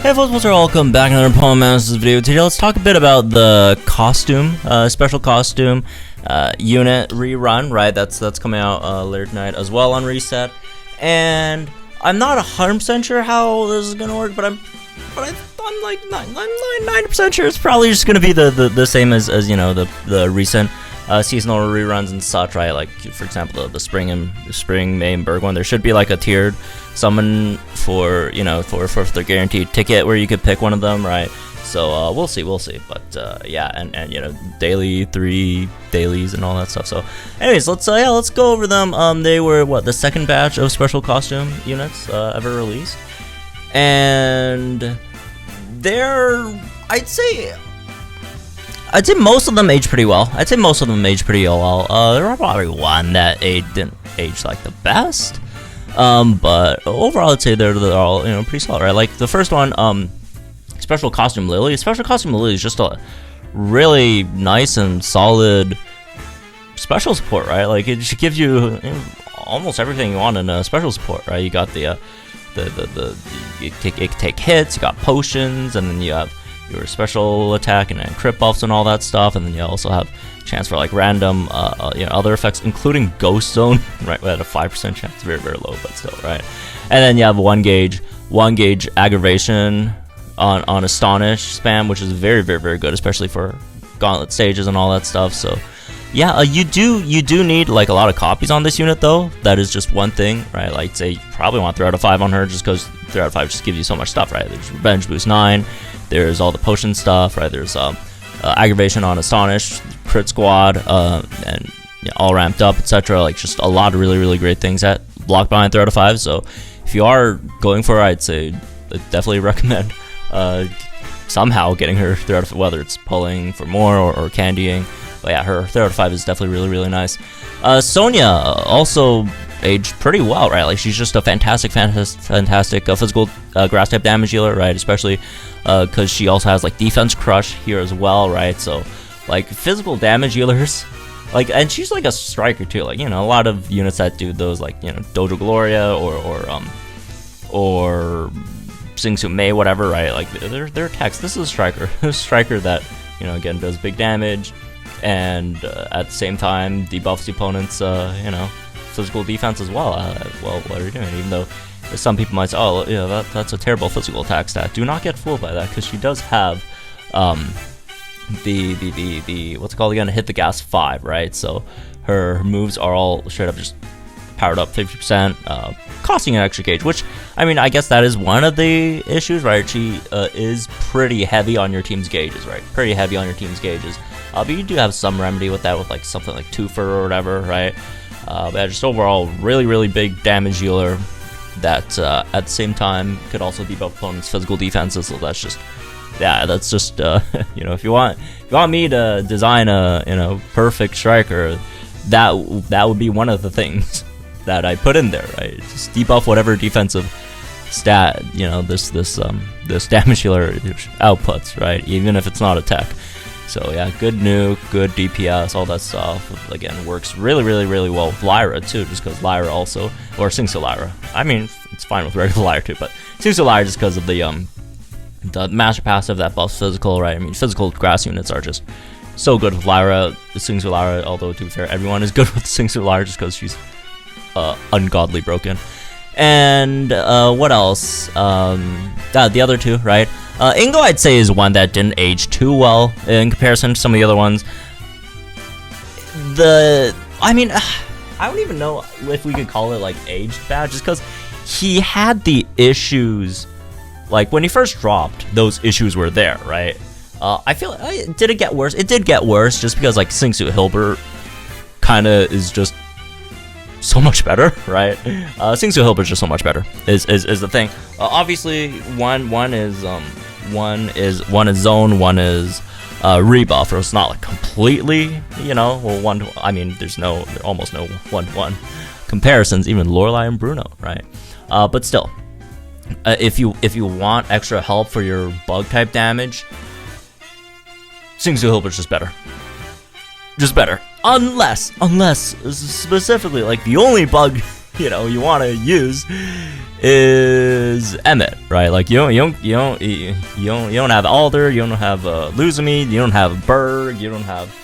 Hey folks, welcome back to another Poem Masters video. Today let's talk a bit about the costume, special costume unit rerun, right? That's coming out later tonight as well on Reset. And I'm not 100% sure how this is gonna work, but I'm like 90% sure it's probably just gonna be the same as you know the recent seasonal reruns and such, right? Like for example the spring, May, and Berg one. There should be like a tiered summon for for the guaranteed ticket where you could pick one of them, right? So we'll see. But yeah, and you know, daily 3 dailies and all that stuff. So anyways, let's go over them. They were the second batch of special costume units ever released, and they're I'd say most of them aged pretty well. There were probably one that didn't age like the best. But overall, I'd say they're all pretty solid, right? Like the first one, Special Costume Lillie. Special Costume Lillie is just a really nice and solid special support, right? Like it should give you almost everything you want in a special support, right? You got it can take hits, you got potions, and then you have your special attack and crit buffs and all that stuff, and then you also have chance for like random other effects, including Ghost Zone, right? At a 5% chance, very low, but still, right? And then you have one gauge aggravation on Astonish spam, which is very good, especially for gauntlet stages and all that stuff. So yeah, you do need like a lot of copies on this unit though. That is just one thing, right? Like say you probably want 3 out of 5 on her, just because 3 out of 5 just gives you so much stuff, right? There's Revenge Boost 9, there's all the potion stuff, right? There's aggravation on Astonish, crit squad, and all ramped up, etc. Like just a lot of really great things that block behind 3 out of 5. So if you are going for it, I'd say definitely recommend somehow getting her 3 out of 5, whether it's pulling for more or candying. But yeah, her 3 out of 5 is definitely really nice. Sonia also aged pretty well, right? Like she's just a fantastic physical grass type damage dealer, right? Especially because she also has like defense crush here as well, right? So like physical damage dealers, like, and she's like a striker too, like a lot of units that do those, like Dojo Gloria or Sing Su Mei, whatever, right? Like their attacks. This is a striker that again does big damage, and at the same time debuffs the opponent's physical defense as well. Well, what are you doing? Even though some people might say, oh yeah, that's a terrible physical attack stat. Do not get fooled by that, because she does have the what's it called again? Hit the gas 5, right? So her moves are all straight up just powered up 50%, costing an extra gauge, which I mean, I guess that is one of the issues, right? She is pretty heavy on your team's gauges, right? But you do have some remedy with that, with like something like Twofer or whatever, right? But just overall, really big damage dealer that at the same time could also debuff opponents' physical defenses. So that's just, yeah, that's just if you want me to design a perfect striker, that would be one of the things that I put in there, right? Just debuff whatever defensive stat this damage dealer outputs, right? Even if it's not a tech. So yeah, good nuke, good DPS, all that stuff. Again, works really well with Lyra too, just because Lyra also, or Sing Su Lyra. I mean, it's fine with regular Lyra too, but Sing Su Lyra just because of the master passive that buffs physical, right? I mean, physical grass units are just so good with Lyra. Sing Su Lyra, although to be fair, everyone is good with Sing Su Lyra just because she's ungodly broken. And what else? The other two, right? Ingo, I'd say, is one that didn't age too well in comparison to some of the other ones. I mean, I don't even know if we could call it like aged bad, just because he had the issues. Like when he first dropped, those issues were there, right? I feel did it get worse? It did get worse, just because like Sing Su Hilbert kind of is just so much better, right? Sing Su Hilbert's just so much better is the thing. Obviously, one is zone, one is rebuff, or it's not like completely, well, I mean, there's almost no 1-to-1 comparisons, even Lorelei and Bruno, right? But still, if you want extra help for your bug type damage, Sing Su Hilbert's just better. Unless specifically, like the only bug you want to use is Emmett, right? Like you don't have Alder, you don't have Luzamine, you don't have Berg, you don't have,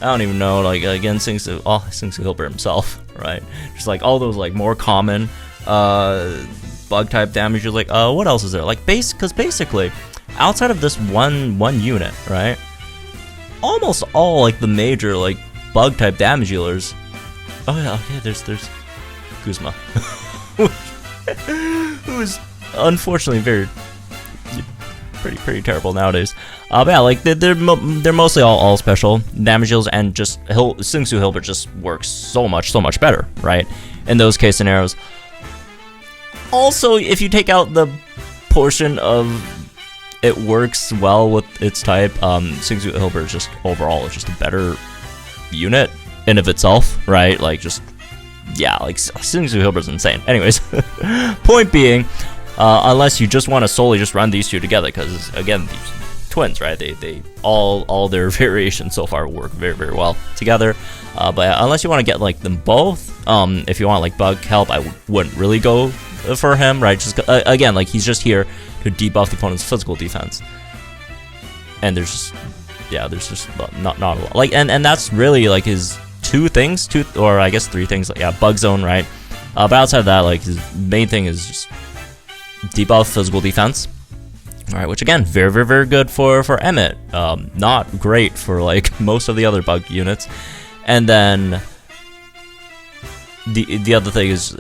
I don't even know, like again, Sings Hilbert himself, right? Just like all those like more common bug type damage. You're like, what else is there? Like because basically, outside of this one unit, right? Almost all like the major like bug type damage dealers. Oh yeah, okay. There's Guzma, who is unfortunately pretty terrible nowadays. But yeah, like they're mostly all special damage deals, and just Singsu Hilbert just works so much better, right? In those case scenarios. Also, if you take out the portion of it works well with its type, Singsu Hilbert is just overall just a better unit in of itself, right? Like just, yeah, like Singsu Hilbert's insane. Anyways, point being, unless you just want to solely just run these two together, because again, these twins, right? They all their variations so far work very well together. But unless you want to get like them both, if you want like bug help, I wouldn't really go for him, right? Just again, like he's just here to debuff the opponent's physical defense, and there's just not a lot. Like and that's really like his two or I guess three things. Like, yeah, bug zone, right? But outside of that, like his main thing is just debuff physical defense. All right, which again, very good for Emmett. Not great for like most of the other bug units. And then the other thing is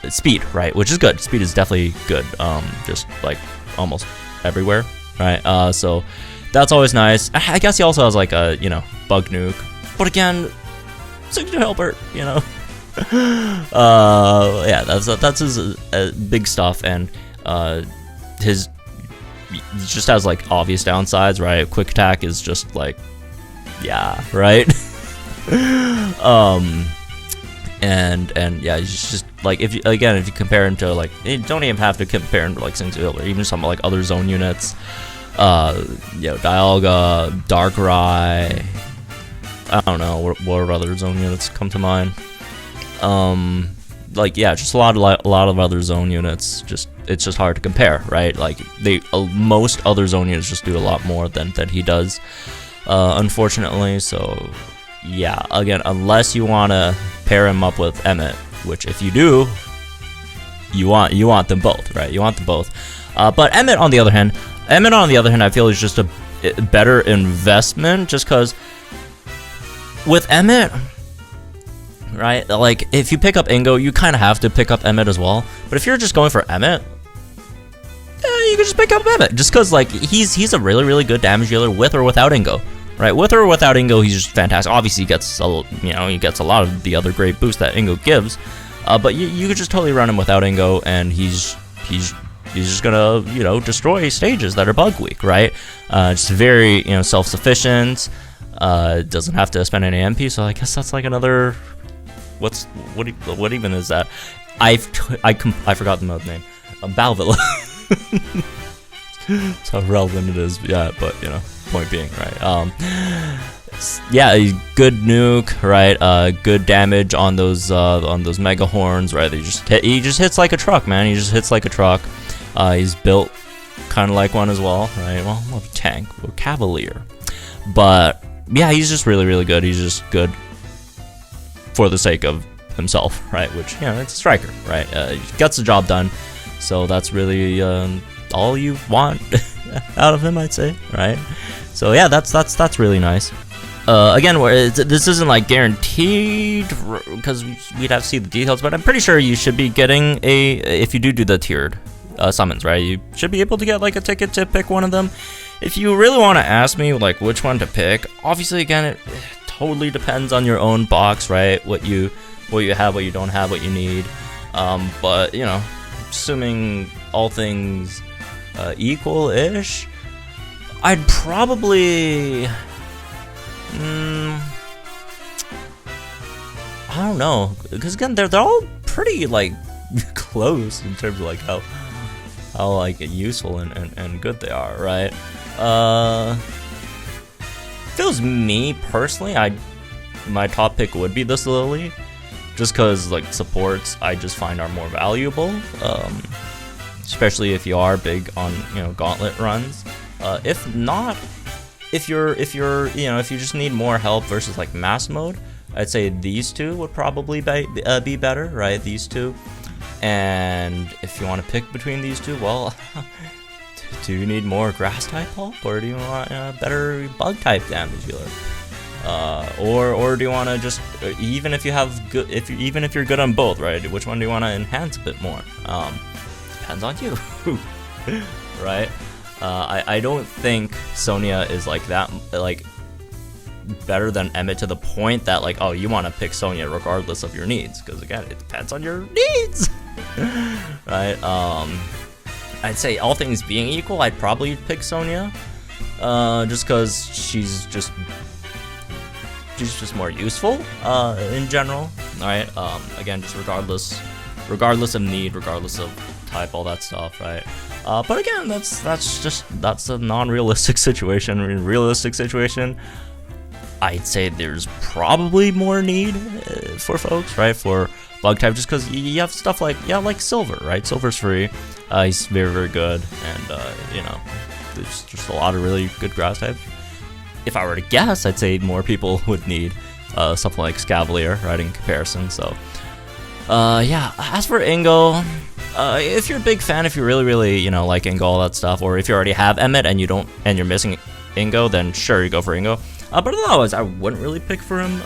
speed, right? Which is good. Speed is definitely good. Just like almost everywhere, right? So that's always nice. I guess he also has like a bug nuke, but again, Singsu Hilbert, yeah, that's his big stuff, and his. He just has like obvious downsides, right? Quick attack is just like, yeah, right. And yeah, he's just like, if you compare him to like, you don't even have to compare him to like Singsu Hilbert, even some like other zone units, Dialga, Darkrai, I don't know what other zone units come to mind. Like yeah, just a lot of other zone units. It's just hard to compare, right? Like most other zone units just do a lot more than he does, unfortunately. So yeah, again, unless you want to pair him up with Emmett, which if you do, you want them both, right? You want them both. But Emmett on the other hand, I feel is just a better investment, just because with Emmett, right? Like if you pick up Ingo, you kind of have to pick up Emmett as well. But if you're just going for Emmett, you can just pick up Emmett, just because like he's a really good damage dealer with or without Ingo, right? With or without Ingo, he's just fantastic. Obviously, he gets a lot of the other great boosts that Ingo gives, but you could just totally run him without Ingo, and he's just gonna destroy stages that are bug weak, right? Just very self-sufficient. Doesn't have to spend any MP, so I guess that's like another. What even is that? I forgot the mode name. Balvilla. That's how relevant it is. Yeah, but point being, right? Yeah, good nuke, right? Good damage on those mega horns, right? He just hits like a truck, man. He just hits like a truck. He's built kind of like one as well, right? Well, not a tank, a cavalier, but yeah, he's just really good. He's just good for the sake of himself, right? Which it's a striker, right? He gets the job done, so that's really all you want out of him, I'd say, right? So yeah, that's really nice. Again, this isn't like guaranteed because we'd have to see the details, but I'm pretty sure you should be getting if you do the tiered summons, right? You should be able to get like a ticket to pick one of them. If you really want to ask me like which one to pick, obviously again it totally depends on your own box, right? What you have, what you don't have, what you need. But assuming all things equal-ish, I'd probably I don't know, because again they're all pretty like close in terms of like how like useful and good they are, right? If it was me personally, my top pick would be this Lillie, just because like supports I just find are more valuable, especially if you are big on gauntlet runs. If not, if you just need more help versus like mass mode, I'd say these two would probably be better, right? These two. And if you want to pick between these two, well, do you need more grass type help, or do you want a better bug type damage dealer? Or do you want to just, even if you're good on both, right? Which one do you want to enhance a bit more? Depends on you, right? I don't think Sonia is like that, like better than Emmett to the point that like, oh, you want to pick Sonia regardless of your needs, because again, it depends on your needs, right? I'd say all things being equal, I'd probably pick Sonia, just because she's just more useful in general, right? Again, just regardless of need, regardless of type, all that stuff, right? But again, that's a non-realistic situation. In a realistic situation, I'd say there's probably more need for folks, right? For bug type, just because you have stuff like Silver, right? Silver's free. He's very, very good, and there's just a lot of really good grass type. If I were to guess, I'd say more people would need something like Escavallier, right? In comparison, so yeah. As for Ingo, if you're a big fan, if you really, really like Ingo, all that stuff, or if you already have Emmett and you're missing Ingo, then sure, you go for Ingo. But otherwise, I wouldn't really pick for him,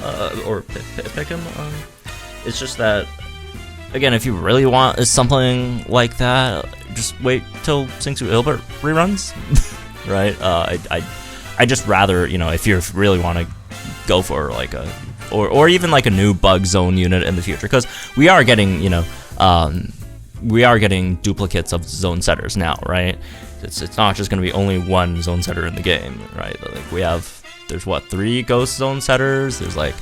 or pick him. It's just that, again, if you really want something like that, just wait till Sinks to Hilbert reruns, right? I just rather, if you really want to go for like or even like a new bug zone unit in the future, because we are getting, duplicates of zone setters now, right? It's not just going to be only one zone setter in the game, right? Like there's what, 3 ghost zone setters, there's like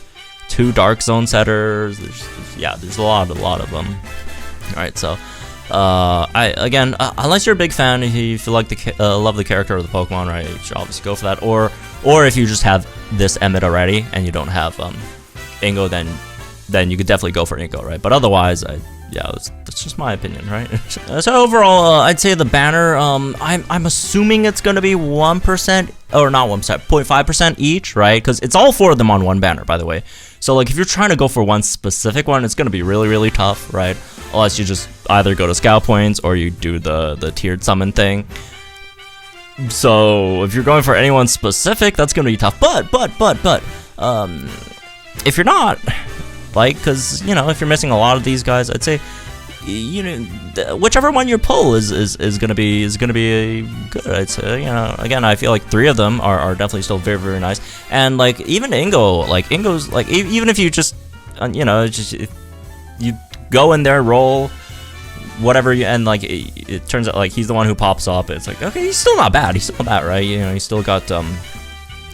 2 dark zone setters, there's a lot of them. All right, so unless you're a big fan, if you like love the character or the Pokemon, right, you should obviously go for that. Or if you just have this Emmett already and you don't have Ingo, then you could definitely go for Ingo, right? But otherwise, that's just my opinion, right? So overall, I'd say the banner, I'm assuming it's gonna be 1%, or not 1%, 0.5% each, right? Because it's all 4 of them on one banner, by the way. So like, if you're trying to go for one specific one, it's gonna be really, really tough, right? Unless you just either go to scout points or you do the tiered summon thing. So if you're going for anyone specific, that's gonna be tough. But if you're not, like, because if you're missing a lot of these guys, I'd say whichever one you pull is gonna be good. I'd say, again, I feel like 3 of them are definitely still very, very nice. And like, even Ingo's like, even if you just you go in there, roll whatever, and like it turns out like he's the one who pops up, it's like, okay, he's still not bad, right? He's still got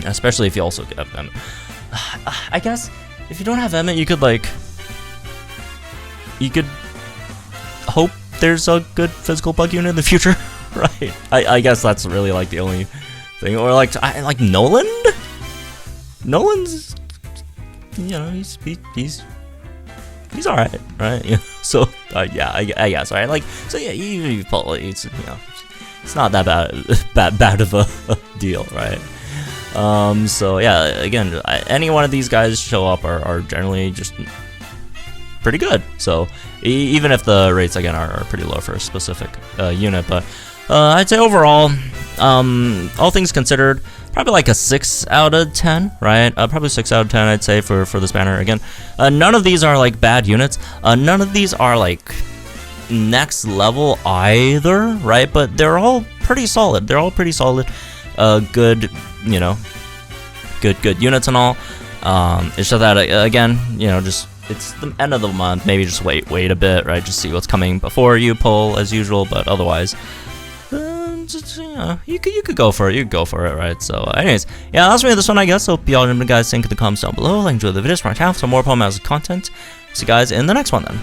especially if you also get Emmett. I guess if you don't have Emmett, you could hope there's a good physical bug unit in the future, right? I guess that's really like the only thing. Or like Nolan's, he's all right, right? So yeah, I guess, right? Like, so yeah, you pull it, it's not that bad of a deal, right? So yeah, again, any one of these guys show up are generally just pretty good. So even if the rates again are pretty low for a specific unit, but I'd say overall, all things considered, probably like a 6 out of 10, right? Probably 6 out of 10, I'd say, for this banner. Again, none of these are like bad units. None of these are like next level either, right? But they're all pretty solid. They're all pretty solid. Good, good units and all. It's just that again, just it's the end of the month. Maybe just wait a bit, right? Just see what's coming before you pull as usual. But otherwise, you could go for it. You could go for it, right? So, anyways, yeah, that's me this one, I guess. Hope y'all remember, guys. Think in the comments down below. Like, enjoy the videos from our channel for some more Pokemon content. See you guys in the next one then.